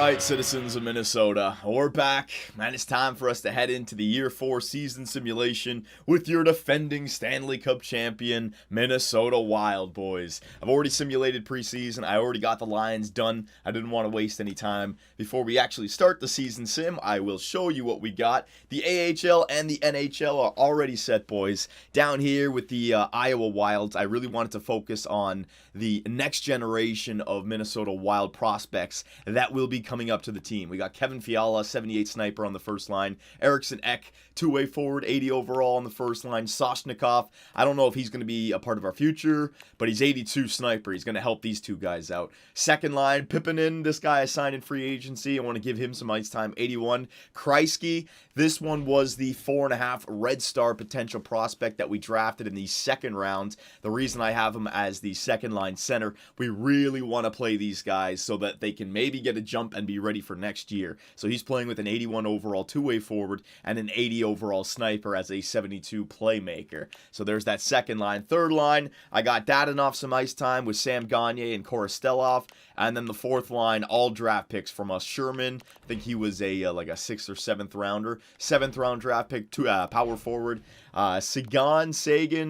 Alright, citizens of Minnesota, we're back, and it's time for us to head into the Year 4 season simulation with your defending Stanley Cup champion, Minnesota Wild, boys. I've already simulated preseason, I already got the lines done, I didn't want to waste any time. Before we actually start the season sim, I will show you what we got. The AHL and the NHL are already set, boys. Down here with the Iowa Wilds, I really wanted to focus on the next generation of Minnesota Wild prospects that will be coming up to the team. We got Kevin Fiala, 78 sniper on the first line. Eriksson Ek, two-way forward, 80 overall on the first line. Soshnikov, I don't know if he's going to be a part of our future, but he's 82 sniper. He's going to help these two guys out. Second line, Pippinen, this guy I signed in free agency. I want to give him some ice time, 81. Kreisky, this one was the 4.5 Red Star potential prospect that we drafted in the second round. The reason I have him as the second line center, we really want to play these guys so that they can maybe get a jump and be ready for next year. So he's playing with an 81 overall two-way forward and an 80 overall sniper as a 72 playmaker. So there's that second line. Third line, I got Dadonov some ice time with Sam Gagne and Korostelov. And then the fourth line, all draft picks from us. Sherman, I think he was a like a 6th or 7th rounder. 7th round draft pick, power forward. Sagan,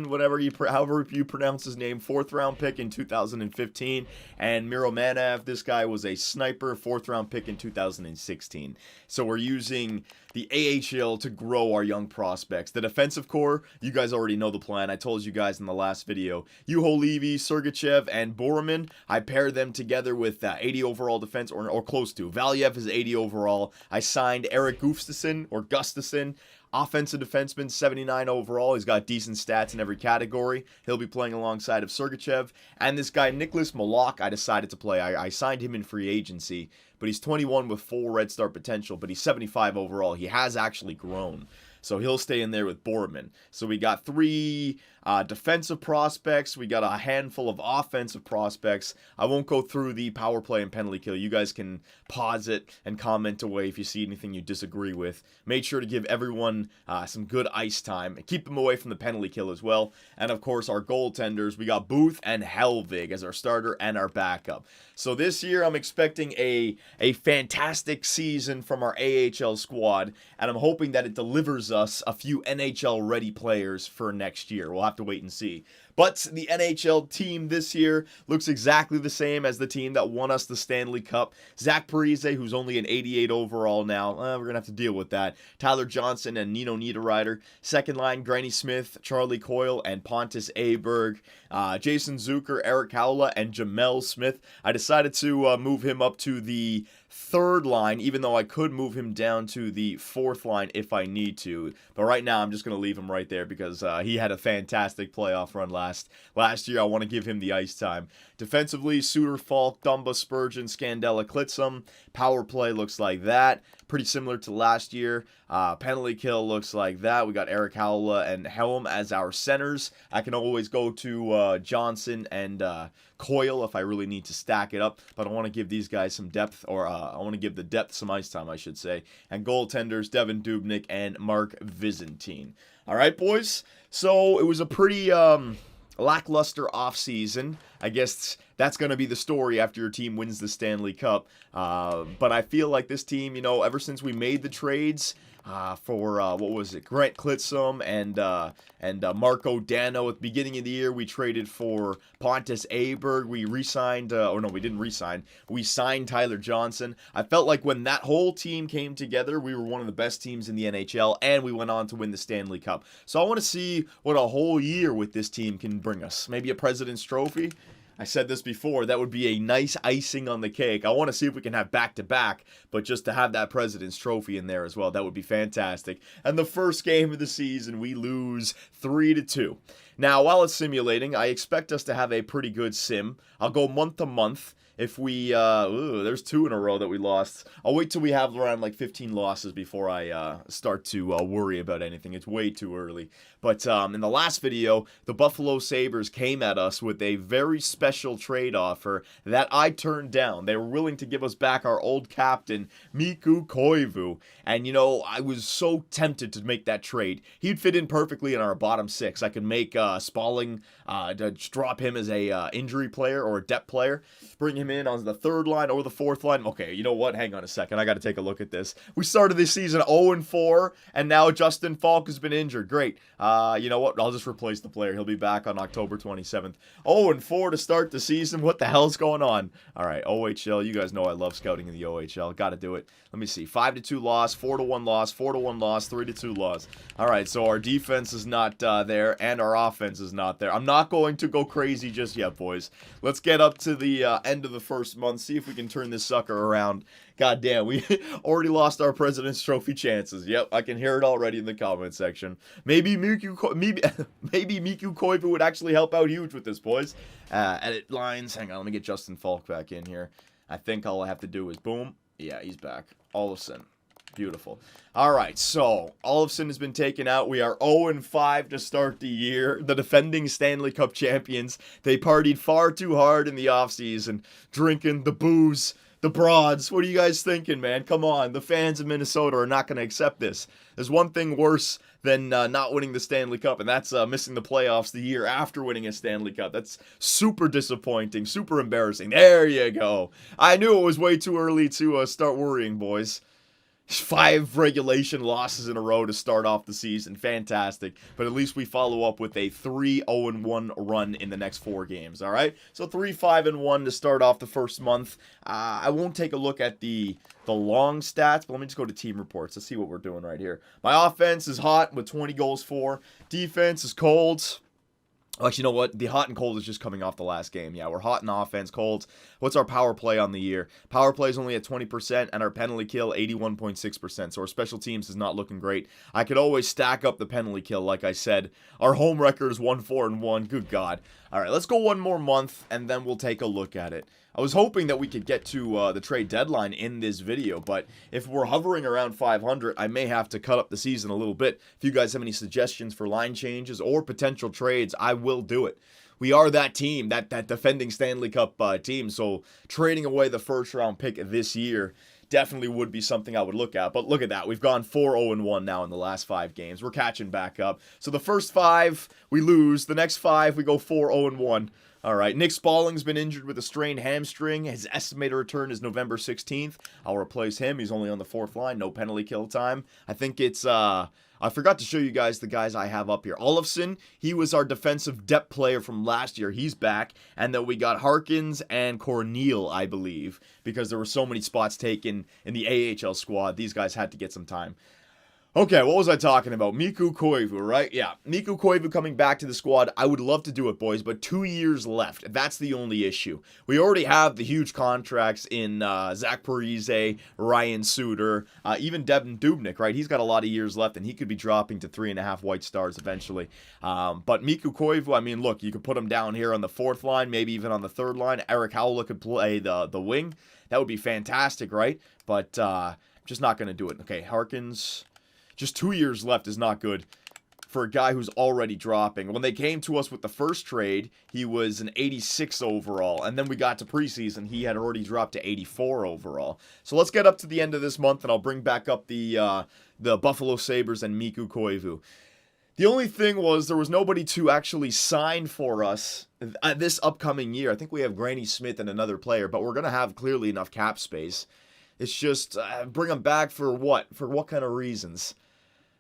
however you pronounce his name, 4th round pick in 2015. And Miromanov, this guy was a sniper, 4th round pick in 2016. So we're using the AHL to grow our young prospects. The defensive core, you guys already know the plan. I told you guys in the last video. Juho Levy, Sergachev, and Borman, I paired them together with 80 overall defense, or close to. Valiev is 80 overall. I signed Eric Gustafsson, offensive defenseman, 79 overall. He's got decent stats in every category. He'll be playing alongside of Sergachev. And this guy, Nicholas Malak, I decided to play. I signed him in free agency, but he's 21 with full Red Star potential, but he's 75 overall. He has actually grown. So he'll stay in there with Borman. So we got 3 defensive prospects. We got a handful of offensive prospects. I won't go through the power play and penalty kill. You guys can pause it and comment away if you see anything you disagree with. Make sure to give everyone some good ice time. Keep them away from the penalty kill as well. And of course, our goaltenders, we got Booth and Helvig as our starter and our backup. So this year, I'm expecting a fantastic season from our AHL squad, and I'm hoping that it delivers us a few NHL-ready players for next year. We'll have to wait and see. But the NHL team this year looks exactly the same as the team that won us the Stanley Cup. Zach Parise, who's only an 88 overall now. We're going to have to deal with that. Tyler Johnson and Nino Niederreiter. Second line, Granny Smith, Charlie Coyle, and Pontus Aberg. Jason Zucker, Eric Howla, and Jamel Smith. I decided to move him up to the third line, even though I could move him down to the fourth line if I need to. But right now, I'm just going to leave him right there because he had a fantastic playoff run last year. I want to give him the ice time. Defensively, Suter, Falk, Dumba, Spurgeon, Scandella, Klitzum. Power play looks like that. Pretty similar to last year. Penalty kill looks like that. We got Eric Howla and Helm as our centers. I can always go to Johnson and Coyle if I really need to stack it up, but I want to give these guys some depth, or I want to give the depth some ice time, I should say. And goaltenders, Devin Dubnyk and Mark Vizentine. All right, boys. So it was a pretty lackluster offseason. I guess that's going to be the story after your team wins the Stanley Cup. But I feel like this team, ever since we made the trades for Grant Klitzum and Marco Dano at the beginning of the year, we traded for Pontus Aberg. We re-signed, we didn't re-sign. We signed Tyler Johnson. I felt like when that whole team came together, we were one of the best teams in the NHL, and we went on to win the Stanley Cup. So I want to see what a whole year with this team can bring us. Maybe a President's Trophy. I said this before, that would be a nice icing on the cake. I want to see if we can have back-to-back, but just to have that President's Trophy in there as well, that would be fantastic. And the first game of the season, we lose 3-2. Now, while it's simulating, I expect us to have a pretty good sim. I'll go month to month. If we, there's 2 in a row that we lost. I'll wait till we have around like 15 losses before I start to worry about anything. It's way too early. But in the last video, the Buffalo Sabres came at us with a very special trade offer that I turned down. They were willing to give us back our old captain, Mikko Koivu. And, I was so tempted to make that trade. He'd fit in perfectly in our bottom 6. I could make Spalling, to drop him as a injury player or a depth player. Bring him in on the third line or the fourth line. Okay, you know what? Hang on a second. I got to take a look at this. We started this season 0-4, and now Justin Falk has been injured. Great. You know what? I'll just replace the player. He'll be back on October 27th. 0-4 to start the season. What the hell's going on? All right, OHL. You guys know I love scouting in the OHL. Got to do it. Let me see. 5-2 loss, 4-1 loss, 4-1 loss, 3-2 loss. All right, so our defense is not there, and our offense is not there. I'm not going to go crazy just yet, boys. Let's get up to the end of the first month, see if we can turn this sucker around. God damn, we already lost our President's Trophy chances. Yep, I can hear it already in the comment section. Maybe Miku Koivu would actually help out huge with this, boys. Edit lines. Hang on, let me get Justin Falk back in here. I think all I have to do is boom. Yeah, he's back. Olofsson. Beautiful. All right, so Olofsson has been taken out. We are 0-5 to start the year. The defending Stanley Cup champions. They partied far too hard in the offseason, drinking the booze, the broads. What are you guys thinking, man? Come on. The fans of Minnesota are not going to accept this. There's one thing worse than not winning the Stanley Cup, and that's missing the playoffs the year after winning a Stanley Cup. That's super disappointing, super embarrassing. There you go. I knew it was way too early to start worrying, boys. 5 regulation losses in a row to start off the season. Fantastic. But at least we follow up with a 3-0-1 run in the next 4 games. All right? So 3-5-1 to start off the first month. I won't take a look at the long stats, but let me just go to team reports. Let's see what we're doing right here. My offense is hot with 20 goals for. Defense is cold. Actually, you know what? The hot and cold is just coming off the last game. Yeah, we're hot in offense, cold. What's our power play on the year? Power play is only at 20%, and our penalty kill 81.6%. So our special teams is not looking great. I could always stack up the penalty kill, like I said. Our home record is 1-4-1. Good God. All right, let's go one more month, and then we'll take a look at it. I was hoping that we could get to the trade deadline in this video, but if we're hovering around 500, I may have to cut up the season a little bit. If you guys have any suggestions for line changes or potential trades, I will do it. We are that team, that defending Stanley Cup team, so trading away the first-round pick this year definitely would be something I would look at. But look at that. We've gone 4-0-1 now in the last 5 games. We're catching back up. So the first 5, we lose. The next 5, we go 4-0-1. All right, Nick Spalling's been injured with a strained hamstring. His estimated return is November 16th. I'll replace him. He's only on the 4th line. No penalty kill time. I think it's, I forgot to show you guys the guys I have up here. Olofsson, he was our defensive depth player from last year. He's back. And then we got Harkins and Corneal, I believe, because there were so many spots taken in the AHL squad. These guys had to get some time. Okay, what was I talking about? Miku Koivu, right? Yeah, Miku Koivu coming back to the squad. I would love to do it, boys, but 2 years left. That's the only issue. We already have the huge contracts in Zach Parise, Ryan Suter, even Devin Dubnyk, right? He's got a lot of years left, and he could be dropping to 3.5 white stars eventually. But Miku Koivu, I mean, look, you could put him down here on the 4th line, maybe even on the 3rd line. Eric Howlett could play the wing. That would be fantastic, right? But I'm just not going to do it. Okay, Harkins... Just 2 years left is not good for a guy who's already dropping. When they came to us with the first trade, he was an 86 overall. And then we got to preseason, he had already dropped to 84 overall. So let's get up to the end of this month, and I'll bring back up the Buffalo Sabres and Miku Koivu. The only thing was there was nobody to actually sign for us this upcoming year. I think we have Granny Smith and another player, but we're going to have clearly enough cap space. It's just bring them back for what? For what kind of reasons?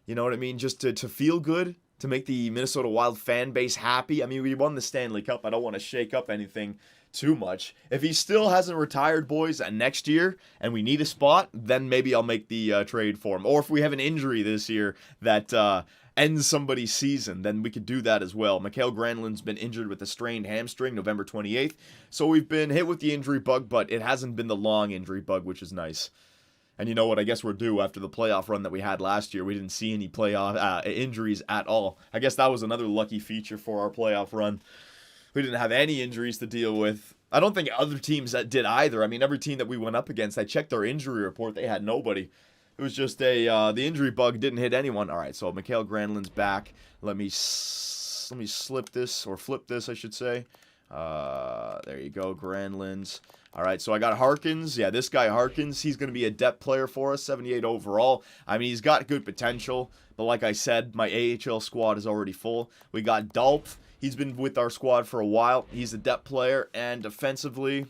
You know what I mean? Just to feel good? To make the Minnesota Wild fan base happy? I mean, we won the Stanley Cup. I don't want to shake up anything too much. If he still hasn't retired, boys, next year, and we need a spot, then maybe I'll make the trade for him. Or if we have an injury this year that ends somebody's season, then we could do that as well. Mikael Granlund's been injured with a strained hamstring November 28th. So we've been hit with the injury bug, but it hasn't been the long injury bug, which is nice. And you know what? I guess we're due after the playoff run that we had last year. We didn't see any playoff injuries at all. I guess that was another lucky feature for our playoff run. We didn't have any injuries to deal with. I don't think other teams that did either. I mean, every team that we went up against, I checked their injury report. They had nobody. It was just the injury bug didn't hit anyone. All right, so Mikael Granlund's back. Let me slip this, or flip this, I should say. There you go, Granlund's. All right, so I got Harkins. Yeah, this guy Harkins, he's going to be a depth player for us, 78 overall. I mean, he's got good potential, but like I said, my AHL squad is already full. We got Dolph. He's been with our squad for a while. He's a depth player, and defensively,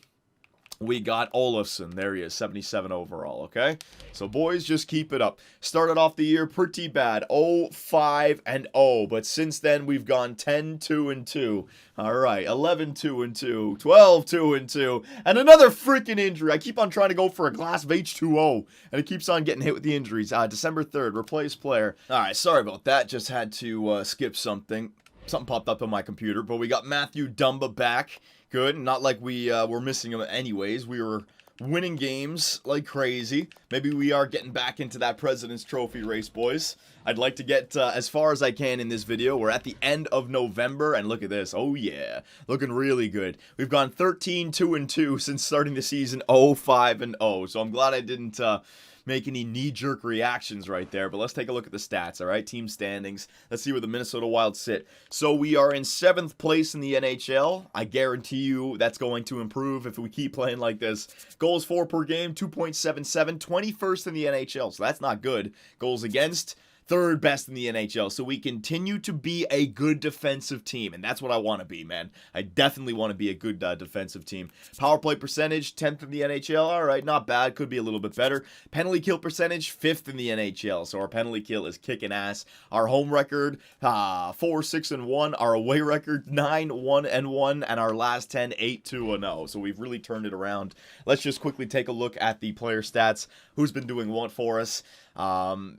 we got Olofsson. There he is, 77 overall, okay? So, boys, just keep it up. Started off the year pretty bad, 0-5-0, but since then, we've gone 10-2-2. All right, 11-2-2, 12-2-2, and another freaking injury. I keep on trying to go for a glass of H2O, and it keeps on getting hit with the injuries. December 3rd, replace player. All right, sorry about that. Just had to skip something. Something popped up on my computer, but we got Matthew Dumba back. Good. Not like we were missing him anyways. We were winning games like crazy. Maybe we are getting back into that President's Trophy race, boys. I'd like to get as far as I can in this video. We're at the end of November, and look at this. Oh, yeah. Looking really good. We've gone 13-2-2 since starting the season, 0-5-0. So I'm glad I didn't make any knee-jerk reactions right there, but let's take a look at the stats, all right? Team standings. Let's see where the Minnesota Wild sit. So we are in 7th place in the NHL. I guarantee you that's going to improve if we keep playing like this. Goals for per game, 2.77, 21st in the NHL, so that's not good. Goals against, 3rd best in the NHL. So we continue to be a good defensive team, and that's what I want to be, man. I definitely want to be a good defensive team. Power play percentage, 10th in the NHL. All right, not bad. Could be a little bit better. Penalty kill percentage, 5th in the NHL. So our penalty kill is kicking ass. Our home record, 4-6-1. Our away record, 9-1-1. And our last 10, 8-2-0. So we've really turned it around. Let's just quickly take a look at the player stats. Who's been doing what for us?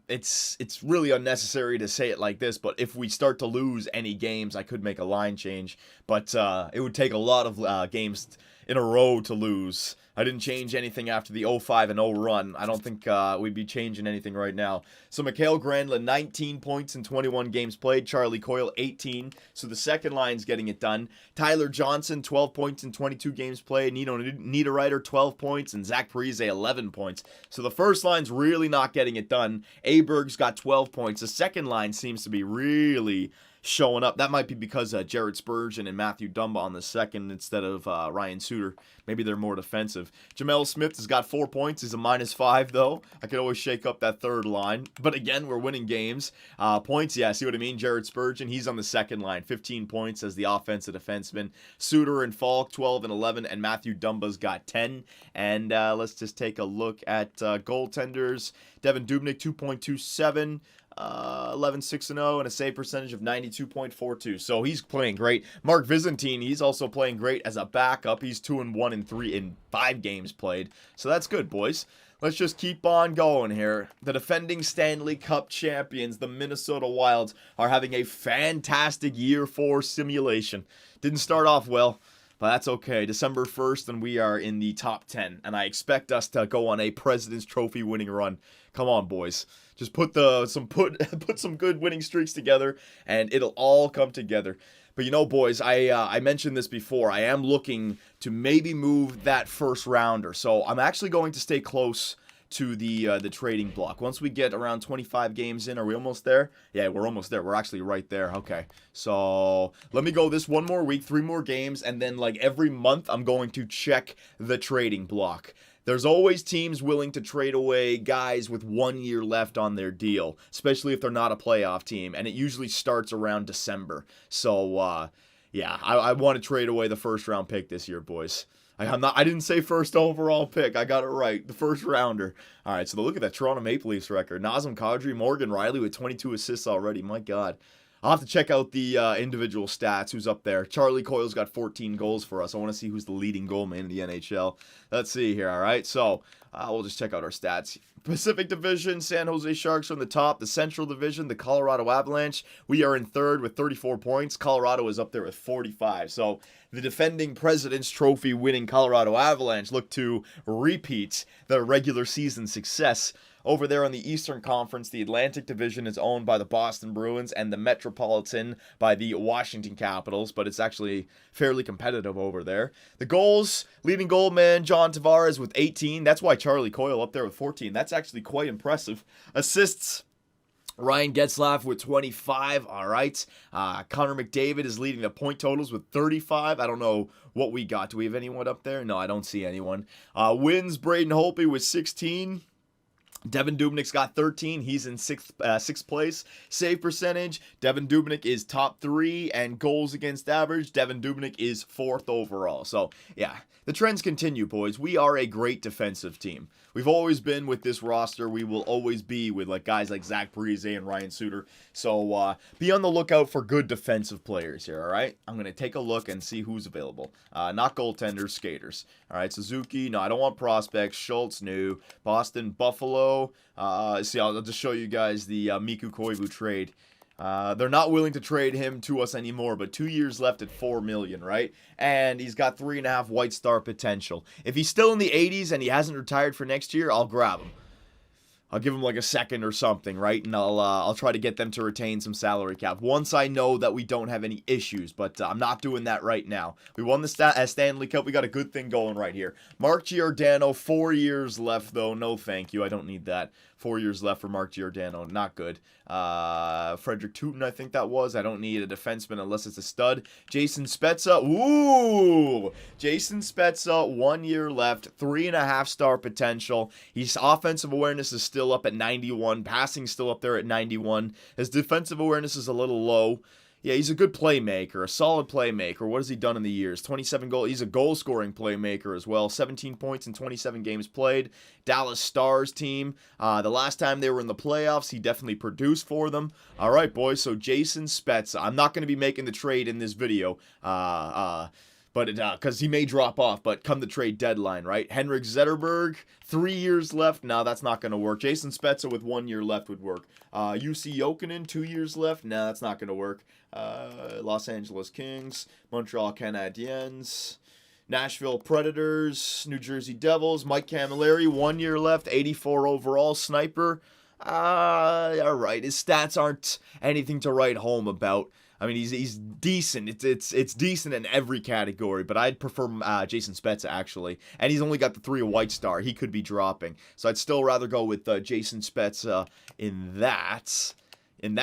It's really unnecessary to say it like this, but if we start to lose any games, I could make a line change, but it would take a lot of games in a row to lose. I didn't change anything after the 0-5-0 run. I don't think we'd be changing anything right now. So Mikael Granlund, 19 points in 21 games played. Charlie Coyle, 18. So the second line's getting it done. Tyler Johnson, 12 points in 22 games played. Nino Niederreiter, 12 points. And Zach Parise, 11 points. So the first line's really not getting it done. Aberg's got 12 points. The second line seems to be really showing up. That might be because Jared Spurgeon and Matthew Dumba on the second instead of Ryan Suter. Maybe they're more defensive. Jamel Smith has got 4 points. He's a -5, though. I could always shake up that third line. But again, we're winning games. Points, yeah, see what I mean? Jared Spurgeon, he's on the second line. 15 points as the offensive defenseman. Suter and Falk, 12 and 11. And Matthew Dumba's got 10. And let's just take a look at goaltenders. Devin Dubnyk, 2.27. 11-6-0 and a save percentage of 92.42. So he's playing great. Mark Vizantine, he's also playing great as a backup. He's 2-1 and 3 in 5 games played. So that's good, boys. Let's just keep on going here. The defending Stanley Cup champions, the Minnesota Wild, are having a fantastic year 4 simulation. Didn't start off well, but that's okay. December 1st, and we are in the top 10. And I expect us to go on a President's Trophy winning run. Come on, boys. Just put some good winning streaks together, and it'll all come together. But you know, boys, I mentioned this before. I am looking to maybe move that first rounder. So I'm actually going to stay close to the trading block. Once we get around 25 games in, are we almost there? Yeah, we're almost there. We're actually right there. Okay. So let me go this one more week, 3 more games, and then like every month I'm going to check the trading block. There's always teams willing to trade away guys with 1 year left on their deal, especially if they're not a playoff team, and it usually starts around December. So, yeah, I want to trade away the first round pick this year, boys. I didn't say first overall pick. I got it right. The first rounder. All right, so look at that Toronto Maple Leafs record. Nazem Kadri, Morgan Riley with 22 assists already. My God. I'll have to check out the individual stats, who's up there. Charlie Coyle's got 14 goals for us. I want to see who's the leading goal man in the NHL. Let's see here, all right? So we'll just check out our stats. Pacific Division, San Jose Sharks on the top. The Central Division, the Colorado Avalanche. We are in 3rd with 34 points. Colorado is up there with 45. So the defending President's Trophy winning Colorado Avalanche look to repeat their regular season success. Over there on the Eastern Conference, the Atlantic Division is owned by the Boston Bruins and the Metropolitan by the Washington Capitals, but it's actually fairly competitive over there. The goals, leading goal man John Tavares with 18. That's why Charlie Coyle up there with 14. That's actually quite impressive. Assists, Ryan Getzlaf with 25. All right. Connor McDavid is leading the point totals with 35. I don't know what we got. Do we have anyone up there? No, I don't see anyone. Wins, Braden Holtby with 16. Devin Dubnik's got 13. He's in sixth place. Save percentage, Devin Dubnyk is top 3, and goals against average, Devin Dubnyk is 4th overall. So, yeah, the trends continue, boys. We are a great defensive team. We've always been with this roster. We will always be with guys like Zach Parise and Ryan Suter. So be on the lookout for good defensive players here, all right? I'm going to take a look and see who's available. Not goaltenders, skaters. All right, Suzuki, no, I don't want prospects. Schultz, no. Boston, Buffalo. See, I'll just show you guys the Mikko Koivu trade. They're not willing to trade him to us anymore, but 2 years left at $4 million, right? And he's got 3.5 White Star potential. If he's still in the 80s and he hasn't retired for next year, I'll grab him. I'll give him like a second or something, right? And I'll try to get them to retain some salary cap once I know that we don't have any issues. But I'm not doing that right now. We won the Stanley Cup. We got a good thing going right here. Mark Giordano, 4 years left though. No, thank you. I don't need that. 4 years left for Mark Giordano. Not good. Frederick Tootin, I think that was. I don't need a defenseman unless it's a stud. Jason Spezza. Ooh! Jason Spezza, 1 year left. 3.5 star potential. His offensive awareness is still up at 91. Passing still up there at 91. His defensive awareness is a little low. Yeah, he's a good playmaker, a solid playmaker. What has he done in the years? 27 goals. He's a goal-scoring playmaker as well. 17 points in 27 games played. Dallas Stars team. The last time they were in the playoffs, he definitely produced for them. All right, boys, so Jason Spezza. I'm not going to be making the trade in this video. But because he may drop off, but come the trade deadline, right? Henrik Zetterberg, 3 years left. No, that's not going to work. Jason Spezza with 1 year left would work. UC Jokinen, 2 years left. No, that's not going to work. Los Angeles Kings, Montreal Canadiens, Nashville Predators, New Jersey Devils, Mike Camilleri, 1 year left, 84 overall, sniper. All right, his stats aren't anything to write home about. I mean, he's decent. It's decent in every category, but I'd prefer Jason Spezza, actually. And he's only got the 3 White Star. He could be dropping. So I'd still rather go with Jason Spezza in that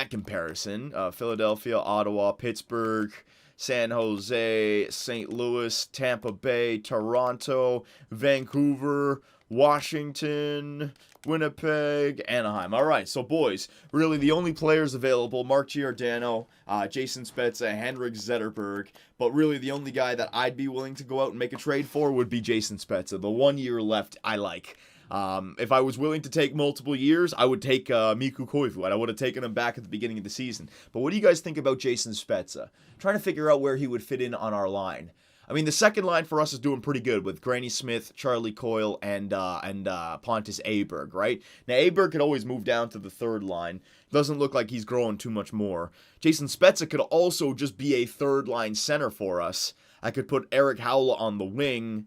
comparison. Philadelphia, Ottawa, Pittsburgh, San Jose, St. Louis, Tampa Bay, Toronto, Vancouver, Washington, Winnipeg, Anaheim. All right, so boys, really the only players available, Mark Giordano, Jason Spezza, Henrik Zetterberg, but really the only guy that I'd be willing to go out and make a trade for would be Jason Spezza. The 1 year left I like. If I was willing to take multiple years, I would take Mikko Koivu, and I would have taken him back at the beginning of the season. But what do you guys think about Jason Spezza? Trying to figure out where he would fit in on our line. I mean, the second line for us is doing pretty good with Granny Smith, Charlie Coyle, and Pontus Aberg, right? Now, Aberg could always move down to the third line. Doesn't look like he's growing too much more. Jason Spezza could also just be a third line center for us. I could put Eric Howell on the wing,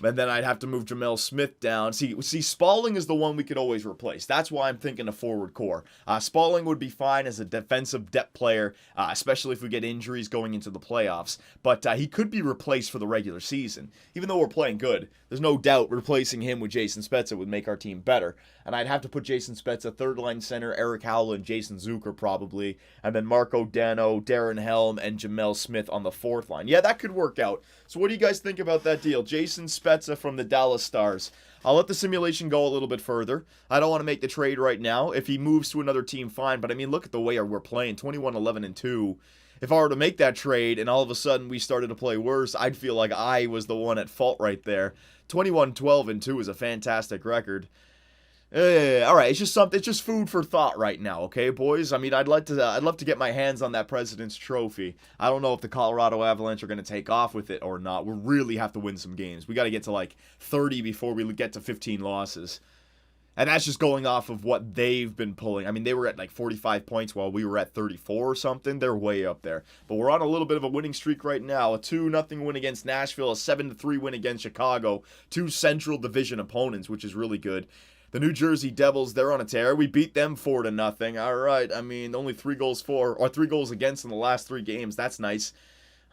and then I'd have to move Jamel Smith down. See, Spalling is the one we could always replace. That's why I'm thinking a forward core. Spalling would be fine as a defensive depth player, especially if we get injuries going into the playoffs. But he could be replaced for the regular season. Even though we're playing good, there's no doubt replacing him with Jason Spezza would make our team better. And I'd have to put Jason Spezza, third line center, Eric Howell, and Jason Zucker probably. And then Marco Dano, Darren Helm, and Jamel Smith on the fourth line. Yeah, that could work out. So what do you guys think about that deal? Jason Spezza from the Dallas Stars. I'll let the simulation go a little bit further. I don't want to make the trade right now. If he moves to another team, fine. But I mean, look at the way we're playing. 21-11-2. If I were to make that trade and all of a sudden we started to play worse, I'd feel like I was the one at fault right there. 21-12-2 is a fantastic record. All right, it's just food for thought right now, okay, boys? I mean, I'd love to get my hands on that President's Trophy. I don't know if the Colorado Avalanche are going to take off with it or not. We really have to win some games. We got to get to like 30 before we get to 15 losses. And that's just going off of what they've been pulling. I mean, they were at like 45 points while we were at 34 or something. They're way up there. But we're on a little bit of a winning streak right now. A 2-0 win against Nashville, a 7-3 win against Chicago. 2 Central Division opponents, which is really good. The New Jersey Devils, they're on a tear. We beat them 4-0. All right, I mean, only 3 goals against in the last 3 games. That's nice.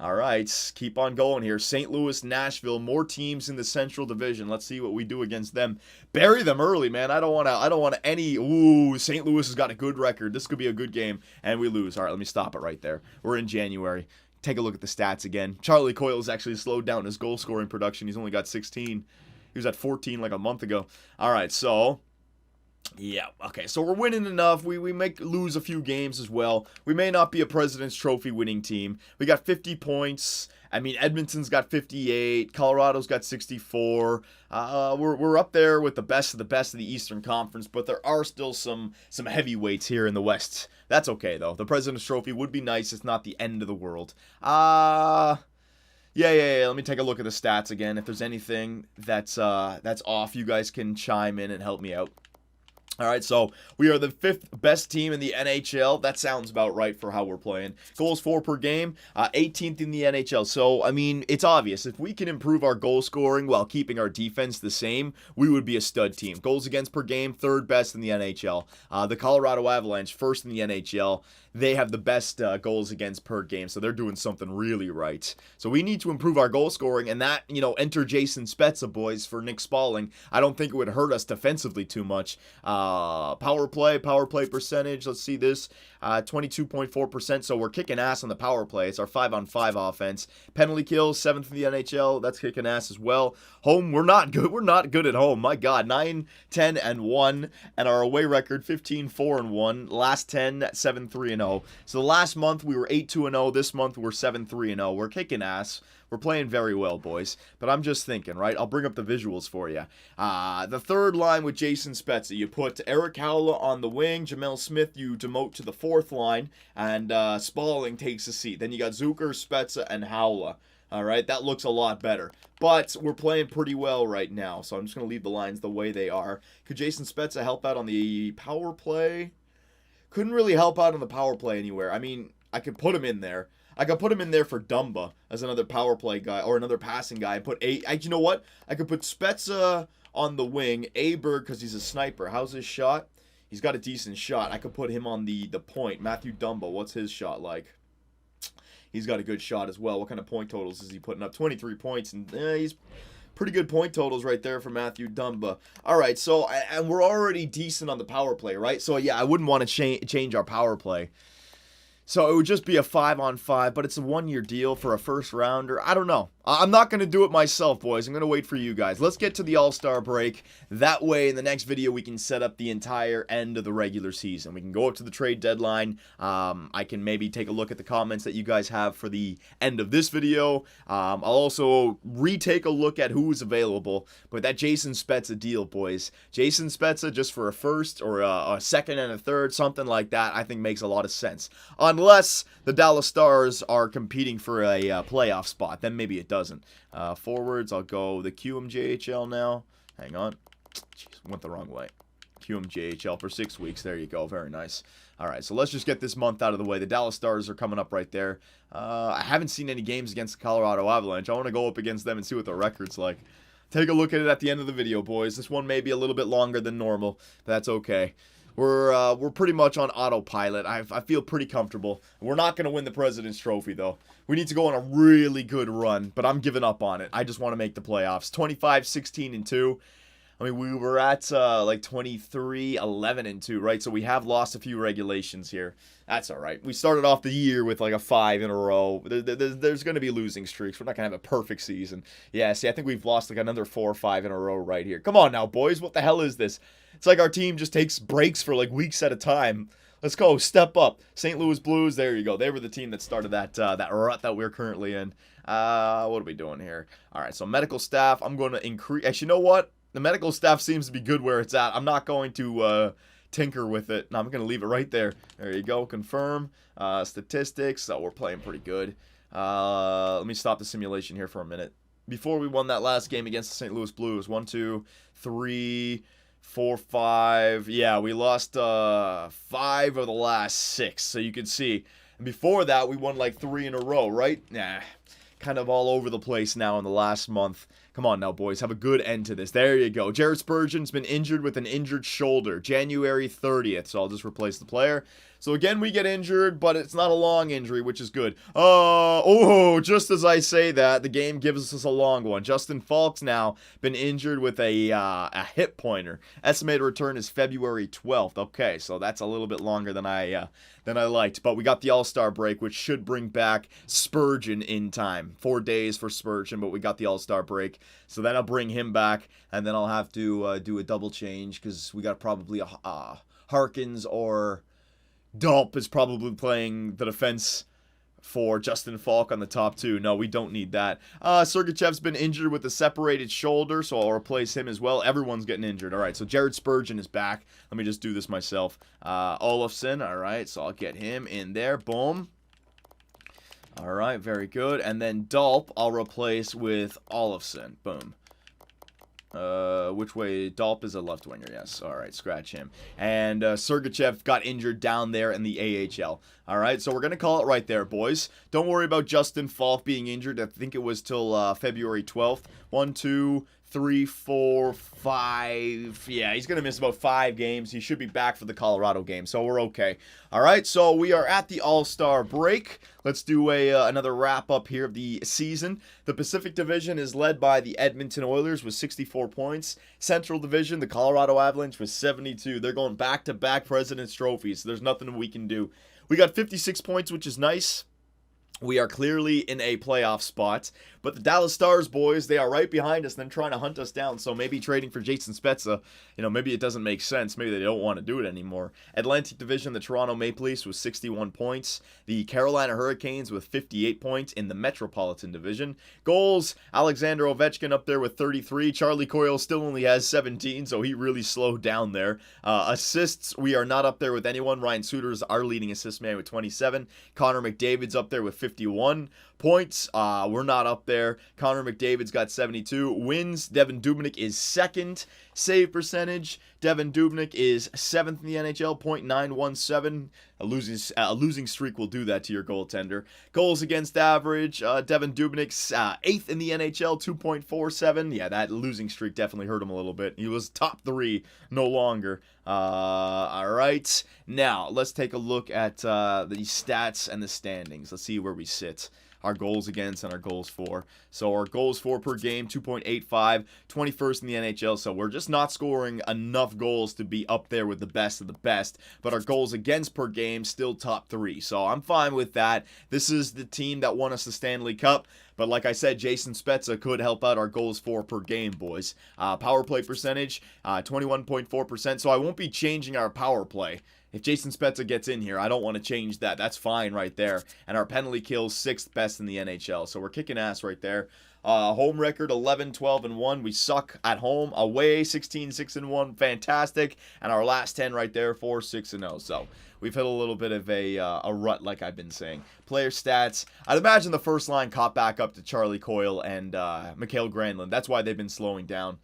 All right, keep on going here. St. Louis, Nashville, more teams in the Central Division. Let's see what we do against them. Bury them early, man. I don't want any. Ooh, St. Louis has got a good record. This could be a good game, and we lose. All right, let me stop it right there. We're in January. Take a look at the stats again. Charlie Coyle's actually slowed down his goal scoring production. He's only got 16. He was at 14 like a month ago. All right, so yeah, okay, so we're winning enough. We may lose a few games as well. We may not be a President's Trophy winning team. We got 50 points. I mean, Edmonton's got 58. Colorado's got 64. We're up there with the best of the Eastern Conference, but there are still some heavyweights here in the West. That's okay, though. The President's Trophy would be nice. It's not the end of the world. Yeah. Let me take a look at the stats again. If there's anything that's off, you guys can chime in and help me out. All right, so we are the 5th best team in the NHL. That sounds about right for how we're playing. Goals for per game, 18th in the NHL. So, I mean, it's obvious. If we can improve our goal scoring while keeping our defense the same, we would be a stud team. Goals against per game, 3rd best in the NHL. The Colorado Avalanche, 1st in the NHL. They have the best goals against per game, so they're doing something really right. So we need to improve our goal scoring, and that, enter Jason Spezza, boys, for Nick Spaulding. I don't think it would hurt us defensively too much. Power play percentage, let's see this, 22.4%, so we're kicking ass on the power play. It's our 5-on-5 offense. Penalty kills, 7th in the NHL, that's kicking ass as well. Home, we're not good at home. My God, 9-10-1, and our away record 15-4-1. Last 10, 7-3-0. So the last month we were 8-2-0. This month we're 7-3-0. We're kicking ass. We're playing very well, boys. But I'm just thinking, right? I'll bring up the visuals for you. The third line with Jason Spezza. You put Eric Howla on the wing. Jamel Smith you demote to the 4th line. And Spaulding takes a seat. Then you got Zucker, Spezza, and Howla. All right, that looks a lot better. But we're playing pretty well right now. So I'm just going to leave the lines the way they are. Could Jason Spezza help out on the power play? Couldn't really help out on the power play anywhere. I mean, I could put him in there. I could put him in there for Dumba as another power play guy or another passing guy. You know what? I could put Spezza on the wing. Aberg, because he's a sniper. How's his shot? He's got a decent shot. I could put him on the point. Matthew Dumba, what's his shot like? He's got a good shot as well. What kind of point totals is he putting up? 23 points, and he's pretty good point totals right there for Matthew Dumba. All right, so, and we're already decent on the power play, right? So, yeah, I wouldn't want to change our power play. So it would just be a 5-on-5, but it's a 1-year deal for a first rounder. I don't know. I'm not going to do it myself, boys. I'm going to wait for you guys. Let's get to the All-Star break. That way, in the next video, we can set up the entire end of the regular season. We can go up to the trade deadline. I can maybe take a look at the comments that you guys have for the end of this video. I'll also retake a look at who is available. But that Jason Spezza deal, boys. Jason Spezza just for a first or a second and a third, something like that, I think makes a lot of sense. Unless the Dallas Stars are competing for a playoff spot, then maybe it doesn't. Forwards, I'll go the QMJHL now. Hang on. Jeez, went the wrong way. QMJHL for 6 weeks. There you go. Very nice. All right, so let's just get this month out of the way. The Dallas Stars are coming up right there. I haven't seen any games against the Colorado Avalanche. I want to go up against them and see what their record's like. Take a look at it at the end of the video, boys. This one may be a little bit longer than normal, but that's okay. We're pretty much on autopilot. I feel pretty comfortable. We're not going to win the President's Trophy, though. We need to go on a really good run, but I'm giving up on it. I just want to make the playoffs. 25, 16, and 2. I mean, we were at like 23, 11, and 2, right? So we have lost a few regulations here. That's all right. We started off the year with like a 5 in a row. There's going to be losing streaks. We're not going to have a perfect season. Yeah, see, I think we've lost like another 4 or 5 in a row right here. Come on now, boys. What the hell is this? It's like our team just takes breaks for like weeks at a time. Let's go. Step up. St. Louis Blues. There you go. They were the team that started that rut that we're currently in. What are we doing here? All right, so medical staff. I'm going to increase. Actually, you know what? The medical staff seems to be good where it's at. I'm not going to tinker with it. No, I'm going to leave it right there. There you go. Confirm. Statistics. So we're playing pretty good. Let me stop the simulation here for a minute. Before we won that last game against the St. Louis Blues, 1, 2, 3, 4, 5. Yeah, we lost 5 of the last 6. So you can see. And before that, we won like 3 in a row, right? Nah, kind of all over the place now in the last month. Come on now, boys. Have a good end to this. There you go. Jared Spurgeon's been injured with an injured shoulder. January 30th. So I'll just replace the player. So again, we get injured, but it's not a long injury, which is good. Oh, just as I say that, the game gives us a long one. Justin Falk's now been injured with a hip pointer. Estimated return is February 12th. Okay, so that's a little bit longer than I liked. But we got the All-Star break, which should bring back Spurgeon in time. 4 days for Spurgeon, but we got the All-Star break. So then I'll bring him back, and then I'll have to do a double change because we got probably Harkins or Dolp is probably playing the defense for Justin Falk on the top two. No, we don't need that. Sergachev's been injured with a separated shoulder, so I'll replace him as well. Everyone's getting injured. All right, so Jared Spurgeon is back. Let me just do this myself. Olofsson, all right, so I'll get him in there. Boom. All right, very good. And then Dolp, I'll replace with Olofsson. Boom. Which way? Dolp is a left winger, yes. All right, scratch him. And Sergachev got injured down there in the AHL. All right, so we're going to call it right there, boys. Don't worry about Justin Falk being injured. I think it was till February 12th. 1, 2, 3, 4, 5. Yeah, he's going to miss about 5 games. He should be back for the Colorado game, so we're okay. All right, so we are at the All-Star break. Let's do another wrap-up here of the season. The Pacific Division is led by the Edmonton Oilers with 64 points. Central Division, the Colorado Avalanche with 72. They're going back-to-back President's Trophies, so there's nothing we can do. We got 56 points, which is nice. We are clearly in a playoff spot, but the Dallas Stars, boys, they are right behind us and they're trying to hunt us down, so maybe trading for Jason Spezza, maybe it doesn't make sense. Maybe they don't want to do it anymore. Atlantic Division, the Toronto Maple Leafs with 61 points. The Carolina Hurricanes with 58 points in the Metropolitan Division. Goals, Alexander Ovechkin up there with 33. Charlie Coyle still only has 17, so he really slowed down there. Assists, we are not up there with anyone. Ryan Suter is our leading assist man with 27. Connor McDavid's up there with 51 points. We're not up there. Connor McDavid's got 72 wins. Devin Dubnyk is second. Save percentage, Devin Dubnyk is 7th in the NHL, .917. A losing streak will do that to your goaltender. Goals against average, Devin Dubnyk's 8th in the NHL, 2.47. Yeah, that losing streak definitely hurt him a little bit. He was top 3, no longer. All right, now let's take a look at the stats and the standings. Let's see where we sit. Our goals against and our goals for. So our goals for per game, 2.85, 21st in the NHL. So we're just not scoring enough goals to be up there with the best of the best. But our goals against per game, still top 3. So I'm fine with that. This is the team that won us the Stanley Cup. But like I said, Jason Spezza could help out our goals for per game, boys. Power play percentage, 21.4%. So I won't be changing our power play. If Jason Spezza gets in here, I don't want to change that. That's fine right there. And our penalty kills 6th best in the NHL. So we're kicking ass right there. Home record 11, 12, and 1. We suck at home. Away 16, 6, and 1. Fantastic. And our last 10 right there, 4, 6, and 0. So we've hit a little bit of a rut, like I've been saying. Player stats. I'd imagine the first line caught back up to Charlie Coyle and Mikael Granlund. That's why they've been slowing down.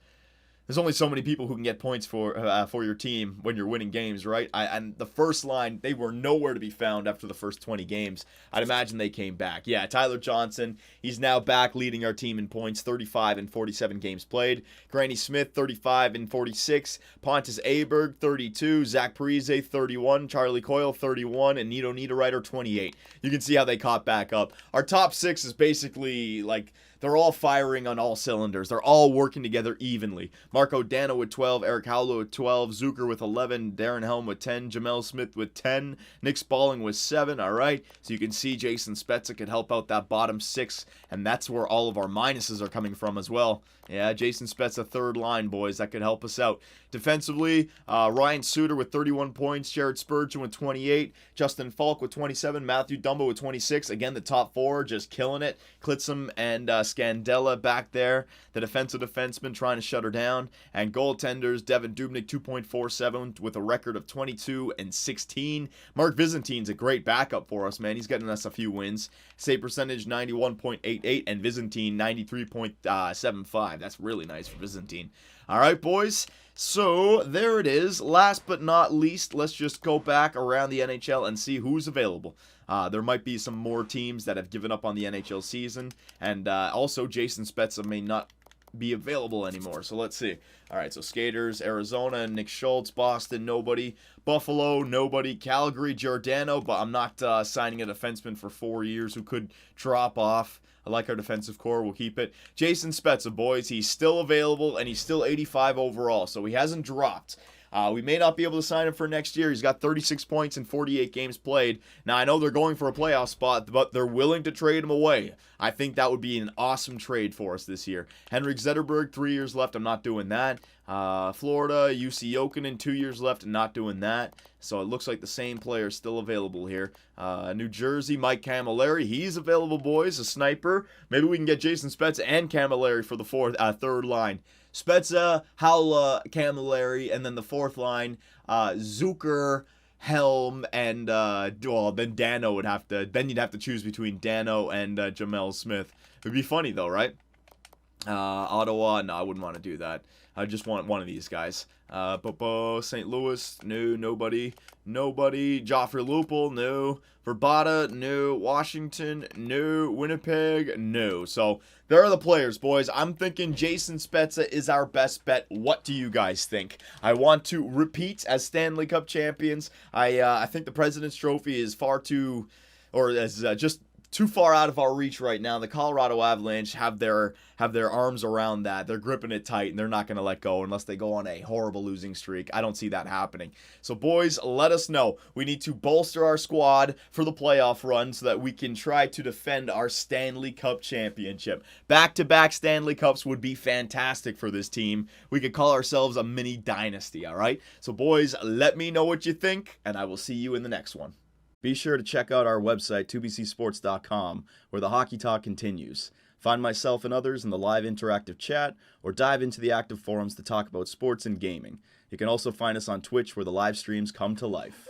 There's only so many people who can get points for your team when you're winning games, right? And the first line, they were nowhere to be found after the first 20 games. I'd imagine they came back. Yeah, Tyler Johnson, he's now back leading our team in points, 35 in 47 games played. Granny Smith, 35 in 46. Pontus Aberg, 32. Zach Parise, 31. Charlie Coyle, 31. And Nito Niederreiter, 28. You can see how they caught back up. Our top 6 is basically like... they're all firing on all cylinders. They're all working together evenly. Marco Dano with 12, Eric Howlow with 12, Zucker with 11, Darren Helm with 10, Jamel Smith with 10, Nick Spalling with 7, all right? So you can see Jason Spezza could help out that bottom 6, and that's where all of our minuses are coming from as well. Yeah, Jason Spezza, third line, boys. That could help us out. Defensively, Ryan Suter with 31 points, Jared Spurgeon with 28, Justin Falk with 27, Matthew Dumba with 26. Again, the top 4 just killing it. Klitzum and Scandella back there. The defensive defenseman trying to shut her down. And goaltenders, Devin Dubnyk, 2.47 with a record of 22 and 16. Mark Vizentine's a great backup for us, man. He's getting us a few wins. Save percentage, 91.88, and Vizentine, 93.75. That's really nice for Byzantine. All right, boys. So there it is. Last but not least, let's just go back around the NHL and see who's available. There might be some more teams that have given up on the NHL season. And also, Jason Spezza may not be available anymore. So let's see. All right, so Skaters, Arizona, Nick Schultz, Boston, nobody. Buffalo, nobody. Calgary, Giordano, but I'm not signing a defenseman for 4 years who could drop off. I like our defensive core. We'll keep it. Jason Spezza, boys. He's still available, and he's still 85 overall, so he hasn't dropped. We may not be able to sign him for next year. He's got 36 points in 48 games played. Now, I know they're going for a playoff spot, but they're willing to trade him away. I think that would be an awesome trade for us this year. Henrik Zetterberg, 3 years left. I'm not doing that. Florida, UC Jokinen, 2 years left. I'm not doing that. So it looks like the same player is still available here. New Jersey, Mike Camilleri. He's available, boys. A sniper. Maybe we can get Jason Spezza and Camilleri for the third line. Spezza, Haula, Camilleri, and then the fourth line, Zucker, Helm, and then Dano would have to. Then you'd have to choose between Dano and Jamel Smith. It'd be funny though, right? Ottawa, no, I wouldn't want to do that. I just want one of these guys. St. Louis, no, nobody. Joffrey Lupul, no. Verbata, no. Washington, no. Winnipeg, no. So there are the players, boys. I'm thinking Jason Spezza is our best bet. What do you guys think? I want to repeat as Stanley Cup champions. I think the President's Trophy is just too far out of our reach right now. The Colorado Avalanche have their arms around that. They're gripping it tight, and they're not going to let go unless they go on a horrible losing streak. I don't see that happening. So, boys, let us know. We need to bolster our squad for the playoff run so that we can try to defend our Stanley Cup championship. Back-to-back Stanley Cups would be fantastic for this team. We could call ourselves a mini dynasty, all right? So, boys, let me know what you think, and I will see you in the next one. Be sure to check out our website, 2bcsports.com, where the hockey talk continues. Find myself and others in the live interactive chat, or dive into the active forums to talk about sports and gaming. You can also find us on Twitch, where the live streams come to life.